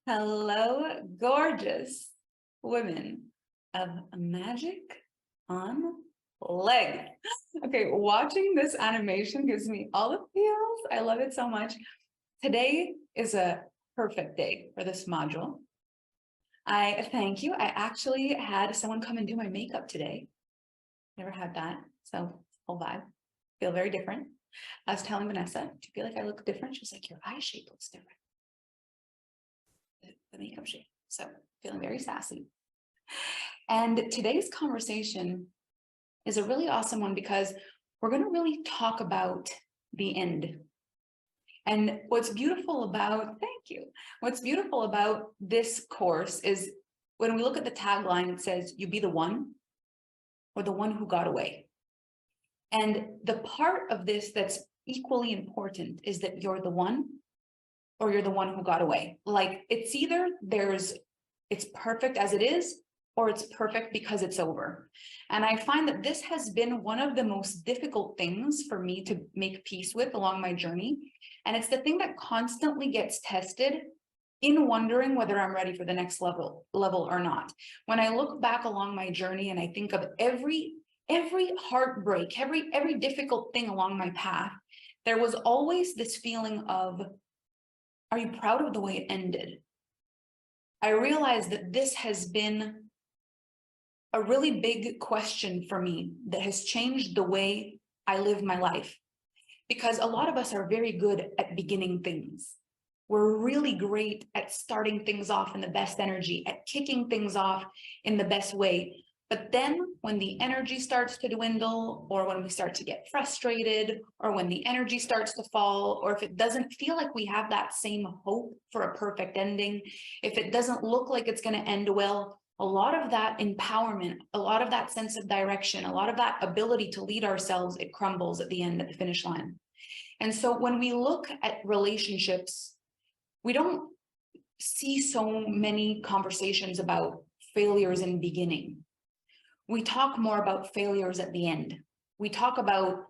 Hello, gorgeous women of magic on leg. Okay, watching this animation gives me all the feels. I love it so much. Today is a perfect day for this module. I thank you. I actually had someone come and do my makeup today. Never had that, so whole vibe. Feel very different. I was telling Vanessa, do you feel like I look different? She was like, your eye shape looks different. The makeup shade. So feeling very sassy. And today's conversation is a really awesome one because we're going to really talk about the end. And what's beautiful about, thank you. What's beautiful about this course is when we look at the tagline, it says, you be the one or the one who got away. And the part of this that's equally important is that you're the one or you're the one who got away. Like it's either it's perfect as it is, or it's perfect because it's over. And I find that this has been one of the most difficult things for me to make peace with along my journey. And it's the thing that constantly gets tested in wondering whether I'm ready for the next level or not. When I look back along my journey and I think of every heartbreak, every difficult thing along my path, there was always this feeling of, are you proud of the way it ended? I realized that this has been a really big question for me that has changed the way I live my life. Because a lot of us are very good at beginning things. We're really great at starting things off in the best energy, at kicking things off in the best way. But then when the energy starts to dwindle, or when we start to get frustrated, or when the energy starts to fall, or if it doesn't feel like we have that same hope for a perfect ending, if it doesn't look like it's going to end well, a lot of that empowerment, a lot of that sense of direction, a lot of that ability to lead ourselves, it crumbles at the end, at the finish line. And so when we look at relationships, we don't see so many conversations about failures in beginning. We talk more about failures at the end. We talk about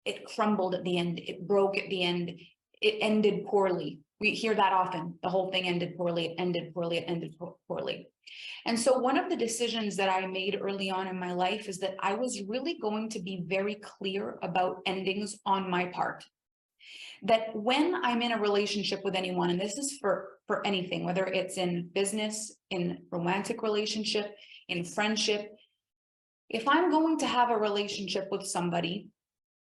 it crumbled at the end, it broke at the end, it ended poorly. We hear that often. The whole thing ended poorly, it ended poorly, it ended poorly. And so one of the decisions that I made early on in my life is that I was really going to be very clear about endings on my part. That when I'm in a relationship with anyone, and this is for anything, whether it's in business, in romantic relationship, in friendship, if I'm going to have a relationship with somebody,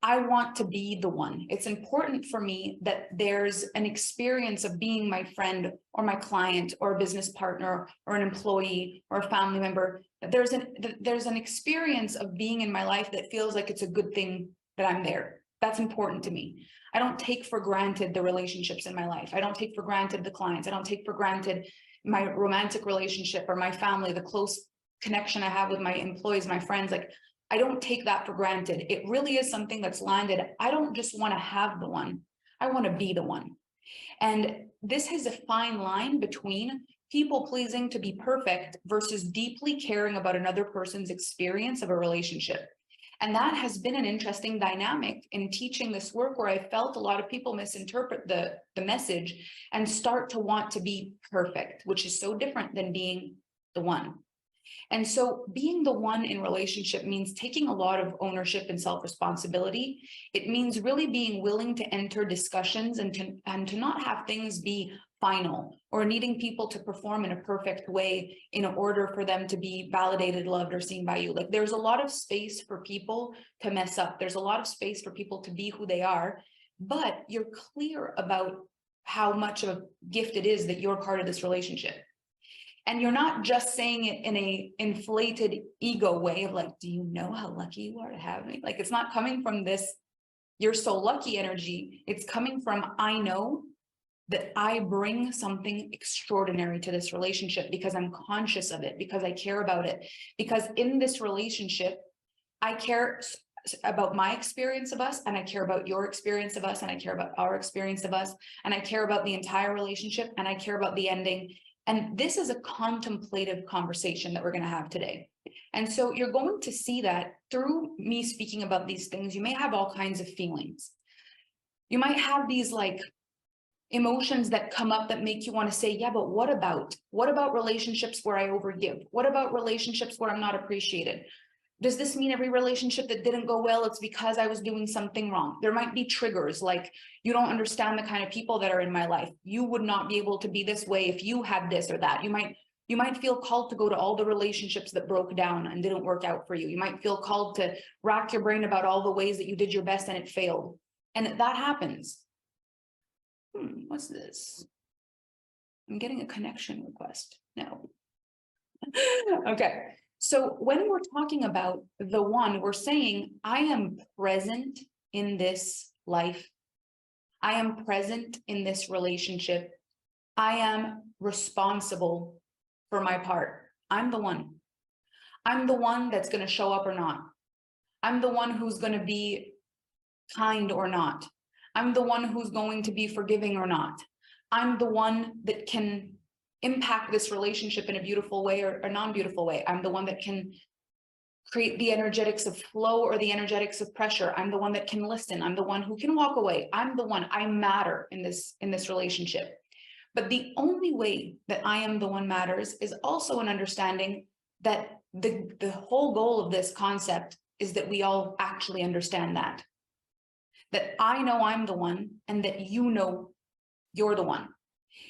I want to be the one. It's important for me that there's an experience of being my friend or my client or a business partner or an employee or a family member. That there's an experience of being in my life that feels like it's a good thing that I'm there. That's important to me. I don't take for granted the relationships in my life. I don't take for granted the clients. I don't take for granted my romantic relationship or my family, the close connection I have with my employees, my friends. Like, I don't take that for granted. It really is something that's landed. I don't just want to have the one. I want to be the one. And this is a fine line between people pleasing to be perfect versus deeply caring about another person's experience of a relationship. And that has been an interesting dynamic in teaching this work, where I felt a lot of people misinterpret the message and start to want to be perfect, which is so different than being the one. And so being the one in relationship means taking a lot of ownership and self-responsibility. It means really being willing to enter discussions and to not have things be final, or needing people to perform in a perfect way in order for them to be validated, loved, or seen by you. Like, there's a lot of space for people to mess up. There's a lot of space for people to be who they are, but you're clear about how much of a gift it is that you're part of this relationship. And you're not just saying it in a inflated ego way of like, do you know how lucky you are to have me? Like, it's not coming from this, you're so lucky energy. It's coming from, I know that I bring something extraordinary to this relationship because I'm conscious of it, because I care about it, because in this relationship, I care about my experience of us, and I care about your experience of us, and I care about our experience of us, and I care about the entire relationship, and I care about the ending. And this is a contemplative conversation that we're going to have today. And so you're going to see that through me speaking about these things, you may have all kinds of feelings. You might have these like emotions that come up that make you want to say, yeah, but what about relationships where I overgive? What about relationships where I'm not appreciated? Does this mean every relationship that didn't go well, it's because I was doing something wrong? There might be triggers, like you don't understand the kind of people that are in my life. You would not be able to be this way if you had this or that. You might feel called to go to all the relationships that broke down and didn't work out for you. You might feel called to rack your brain about all the ways that you did your best and it failed. And that happens. What's this? I'm getting a connection request. No. Okay. So when we're talking about the one, we're saying, I am present in this life. I am present in this relationship. I am responsible for my part. I'm the one. I'm the one that's going to show up or not. I'm the one who's going to be kind or not. I'm the one who's going to be forgiving or not. I'm the one that can impact this relationship in a beautiful way or a non-beautiful way. I'm the one that can create the energetics of flow or the energetics of pressure. I'm the one that can listen. I'm the one who can walk away. I'm the one. I matter in this relationship. But the only way that I am the one matters is also an understanding that the whole goal of this concept is that we all actually understand that I know I'm the one and that you know you're the one.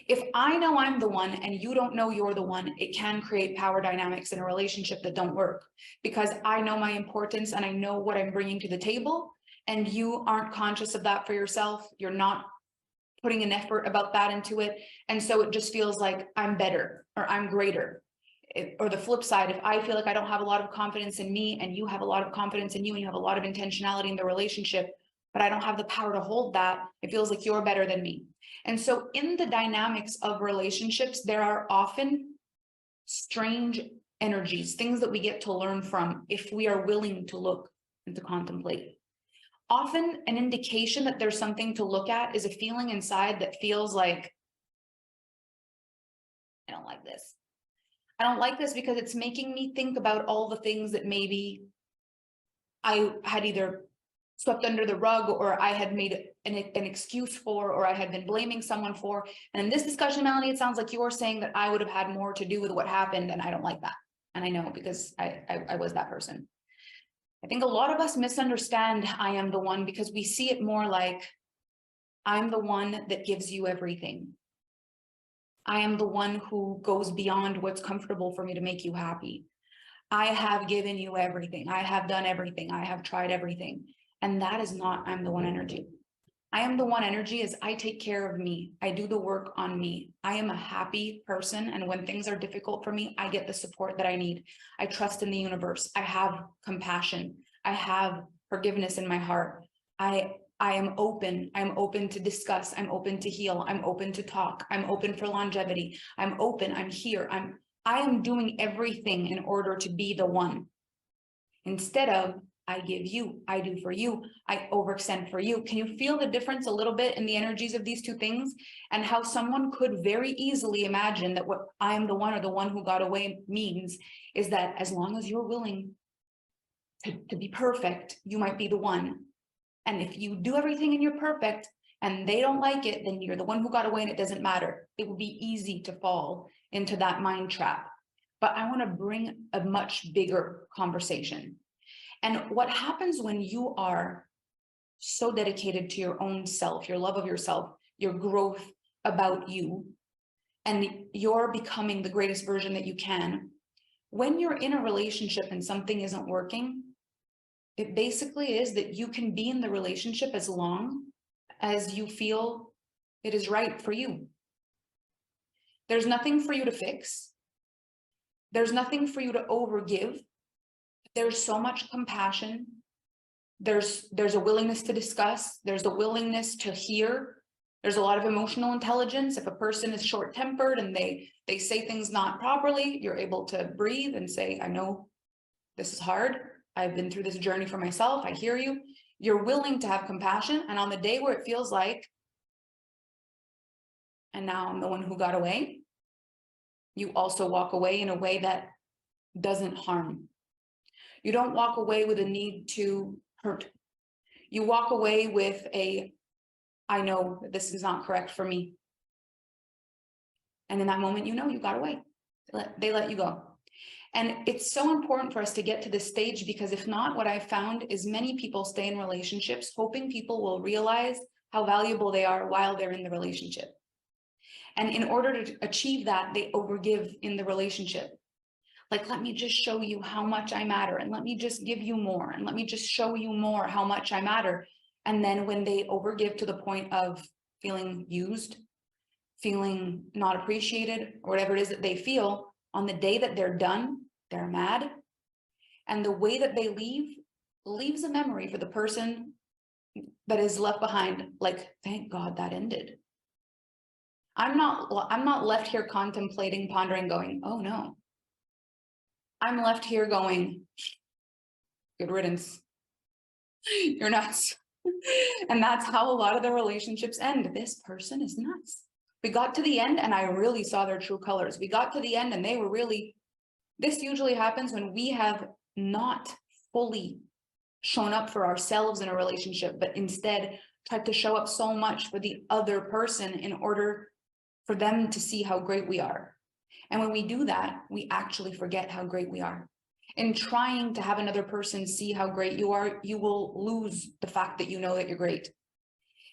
If I know I'm the one and you don't know you're the one, it can create power dynamics in a relationship that don't work, because I know my importance and I know what I'm bringing to the table, and you aren't conscious of that for yourself. You're not putting an effort about that into it. And so it just feels like I'm better or I'm greater. Or the flip side, if I feel like I don't have a lot of confidence in me and you have a lot of confidence in you and you have a lot of intentionality in the relationship, but I don't have the power to hold that, it feels like you're better than me. And so in the dynamics of relationships, there are often strange energies, things that we get to learn from if we are willing to look and to contemplate. Often an indication that there's something to look at is a feeling inside that feels like, I don't like this. I don't like this because it's making me think about all the things that maybe I had either swept under the rug or I had made an excuse for, or I had been blaming someone for. And in this discussion, Melanie, it sounds like you're saying that I would have had more to do with what happened, and I don't like that. And I know, because I was that person. I think a lot of us misunderstand I am the one because we see it more like I'm the one that gives you everything. I am the one who goes beyond what's comfortable for me to make you happy. I have given you everything. I have done everything. I have tried everything. And that is not I'm the one energy. I am the one energy is I take care of me. I do the work on me. I am a happy person. And when things are difficult for me, I get the support that I need. I trust in the universe. I have compassion. I have forgiveness in my heart. I am open. I'm open to discuss. I'm open to heal. I'm open to talk. I'm open for longevity. I'm open. I'm here. I am doing everything in order to be the one. Instead of I give you, I do for you, I overextend for you. Can you feel the difference a little bit in the energies of these two things, and how someone could very easily imagine that what I am the one or the one who got away means is that as long as you're willing to be perfect, you might be the one. And if you do everything and you're perfect and they don't like it, then you're the one who got away and it doesn't matter. It would be easy to fall into that mind trap. But I want to bring a much bigger conversation. And what happens when you are so dedicated to your own self, your love of yourself, your growth about you, and you're becoming the greatest version that you can, when you're in a relationship and something isn't working, it basically is that you can be in the relationship as long as you feel it is right for you. There's nothing for you to fix. There's nothing for you to overgive. There's so much compassion. There's a willingness to discuss. There's a willingness to hear. There's a lot of emotional intelligence. If a person is short-tempered and they say things not properly, you're able to breathe and say, I know this is hard. I've been through this journey for myself. I hear you. You're willing to have compassion. And on the day where it feels like, and now I'm the one who got away, you also walk away in a way that doesn't harm. You don't walk away with a need to hurt. You walk away with a I know that this is not correct for me. And in that moment, you know, you got away. They let you go. And it's so important for us to get to this stage, because if not, what I've found is many people stay in relationships hoping people will realize how valuable they are while they're in the relationship. And in order to achieve that, they overgive in the relationship. Like, let me just show you how much I matter, and let me just give you more, and let me just show you more how much I matter. And then when they overgive to the point of feeling used, feeling not appreciated, or whatever it is that they feel, on the day that they're done, they're mad. And the way that they leave leaves a memory for the person that is left behind. Like, thank God that ended. I'm not left here contemplating, pondering, going, oh no. I'm left here going, good riddance. You're nuts. And that's how a lot of the relationships end. This person is nuts. We got to the end and I really saw their true colors. We got to the end and they were really, this usually happens when we have not fully shown up for ourselves in a relationship, but instead tried to show up so much for the other person in order for them to see how great we are. And when we do that, we actually forget how great we are. In trying to have another person see how great you are, you will lose the fact that you know that you're great.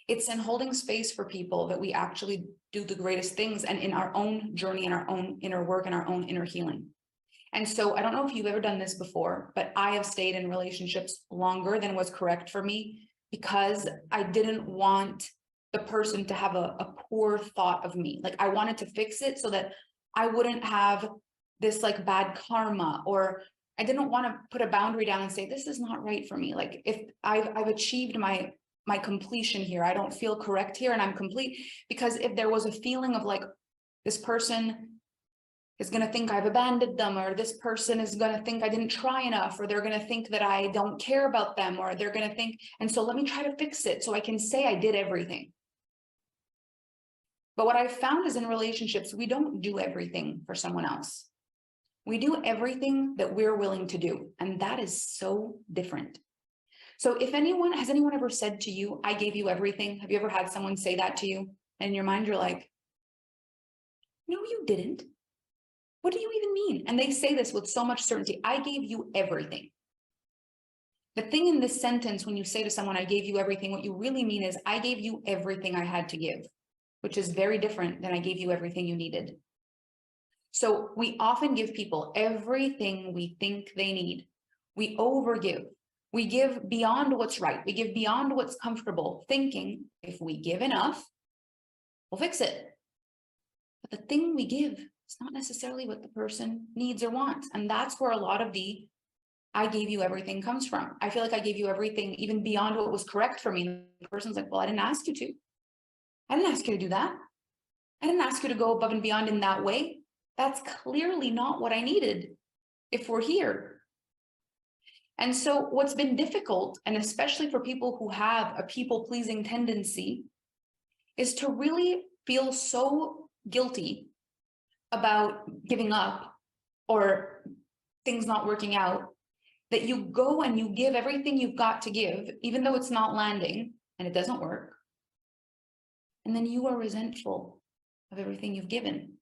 It's in holding space for people that we actually do the greatest things, and in our own journey, in our own inner work, and our own inner healing. And so I don't know if you've ever done this before, but I have stayed in relationships longer than was correct for me because I didn't want the person to have a poor thought of me. Like, I wanted to fix it so that I wouldn't have this like bad karma, or I didn't want to put a boundary down and say, this is not right for me. Like, if I've achieved my completion here, I don't feel correct here and I'm complete. Because if there was a feeling of like, this person is going to think I've abandoned them, or this person is going to think I didn't try enough, or they're going to think that I don't care about them, or they're going to think, and so let me try to fix it so I can say I did everything. But what I've found is in relationships, we don't do everything for someone else. We do everything that we're willing to do. And that is so different. So if has anyone ever said to you, I gave you everything? Have you ever had someone say that to you? And in your mind, you're like, no, you didn't. What do you even mean? And they say this with so much certainty. I gave you everything. The thing in this sentence, when you say to someone, I gave you everything, what you really mean is I gave you everything I had to give, which is very different than I gave you everything you needed. So we often give people everything we think they need. We overgive. We give beyond what's right. We give beyond what's comfortable, thinking if we give enough, we'll fix it. But the thing we give is not necessarily what the person needs or wants. And that's where a lot of the I gave you everything comes from. I feel like I gave you everything even beyond what was correct for me. The person's like, well, I didn't ask you to. I didn't ask you to do that. I didn't ask you to go above and beyond in that way. That's clearly not what I needed if we're here. And so what's been difficult, and especially for people who have a people-pleasing tendency, is to really feel so guilty about giving up or things not working out that you go and you give everything you've got to give, even though it's not landing and it doesn't work. And then you are resentful of everything you've given.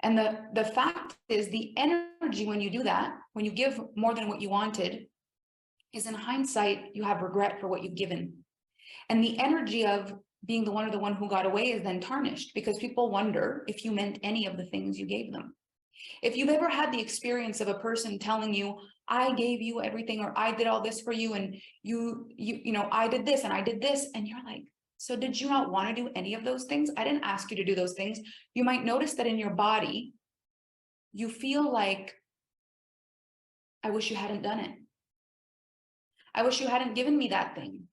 And the fact is, the energy when you do that, when you give more than what you wanted, is in hindsight, you have regret for what you've given. And the energy of being the one or the one who got away is then tarnished, because people wonder if you meant any of the things you gave them. If you've ever had the experience of a person telling you, I gave you everything, or I did all this for you, and you know, I did this and I did this, and you're like, so did you not want to do any of those things? I didn't ask you to do those things. You might notice that in your body, you feel like, I wish you hadn't done it. I wish you hadn't given me that thing.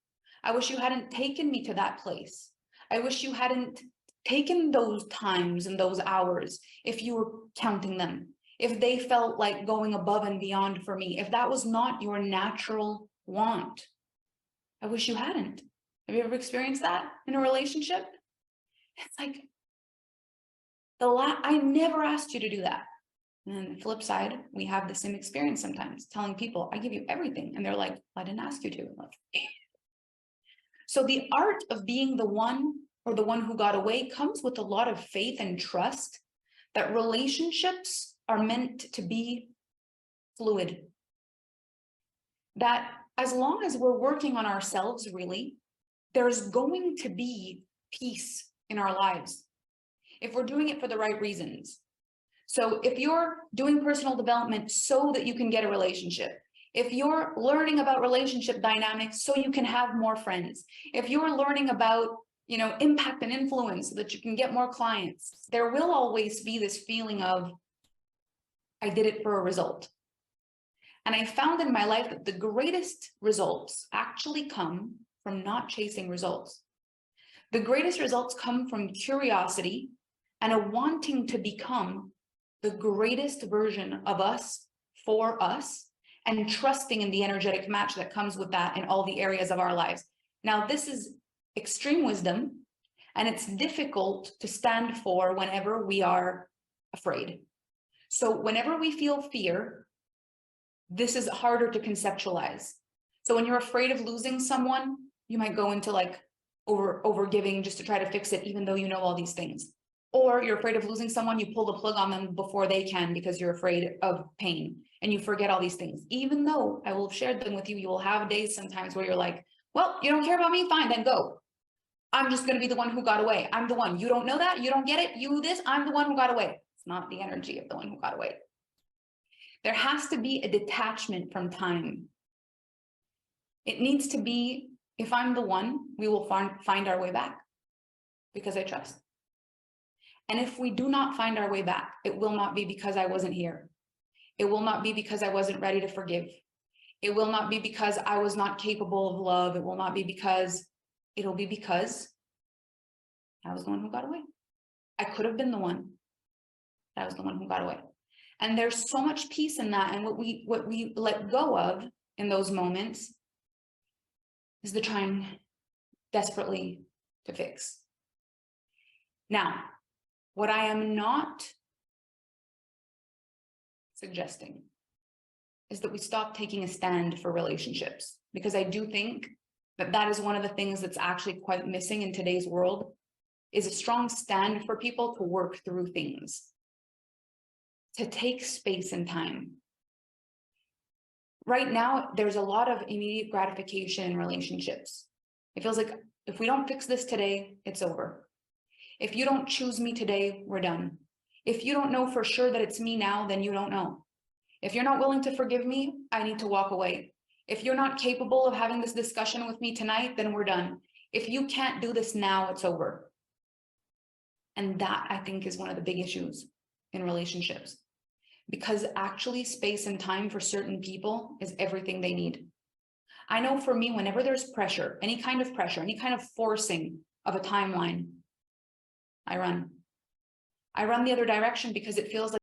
I wish you hadn't taken me to that place. I wish you hadn't taken those times and those hours, if you were counting them, if they felt like going above and beyond for me, if that was not your natural want. I wish you hadn't. Have you ever experienced that in a relationship? It's like, I never asked you to do that. And then the flip side, we have the same experience sometimes, telling people, I give you everything. And they're like, well, I didn't ask you to. Like, So the art of being the one or the one who got away comes with a lot of faith and trust that relationships are meant to be fluid. That as long as we're working on ourselves, really, there's going to be peace in our lives if we're doing it for the right reasons. So if you're doing personal development so that you can get a relationship, if you're learning about relationship dynamics so you can have more friends, if you're learning about, impact and influence so that you can get more clients, there will always be this feeling of, I did it for a result. And I found in my life that the greatest results actually come from not chasing results. The greatest results come from curiosity and a wanting to become the greatest version of us for us, and trusting in the energetic match that comes with that in all the areas of our lives. Now, this is extreme wisdom, and it's difficult to stand for whenever we are afraid. So whenever we feel fear, this is harder to conceptualize. So when you're afraid of losing someone, you might go into like over giving just to try to fix it, even though you know all these things. Or you're afraid of losing someone, you pull the plug on them before they can because you're afraid of pain and you forget all these things. Even though I will have shared them with you, you will have days sometimes where you're like, well, you don't care about me? Fine, then go. I'm just going to be the one who got away. I'm the one. You don't know that? You don't get it? You this? I'm the one who got away. It's not the energy of the one who got away. There has to be a detachment from time. It needs to be, if I'm the one, we will find our way back because I trust. And if we do not find our way back, it will not be because I wasn't here. It will not be because I wasn't ready to forgive. It will not be because I was not capable of love. It will not be because, it'll be because I was the one who got away. I could have been the one. I was the one who got away. And there's so much peace in that. And what we let go of in those moments is the trying desperately to fix. Now, what I am not suggesting is that we stop taking a stand for relationships, because I do think that that is one of the things that's actually quite missing in today's world, is a strong stand for people to work through things, to take space and time. Right now, there's a lot of immediate gratification in relationships. It feels like if we don't fix this today, it's over. If you don't choose me today, we're done. If you don't know for sure that it's me now, then you don't know. If you're not willing to forgive me, I need to walk away. If you're not capable of having this discussion with me tonight, then we're done. If you can't do this now, it's over. And that, I think, is one of the big issues in relationships, because actually space and time for certain people is everything they need. I know for me, whenever there's pressure, any kind of forcing of a timeline, I run the other direction, because it feels like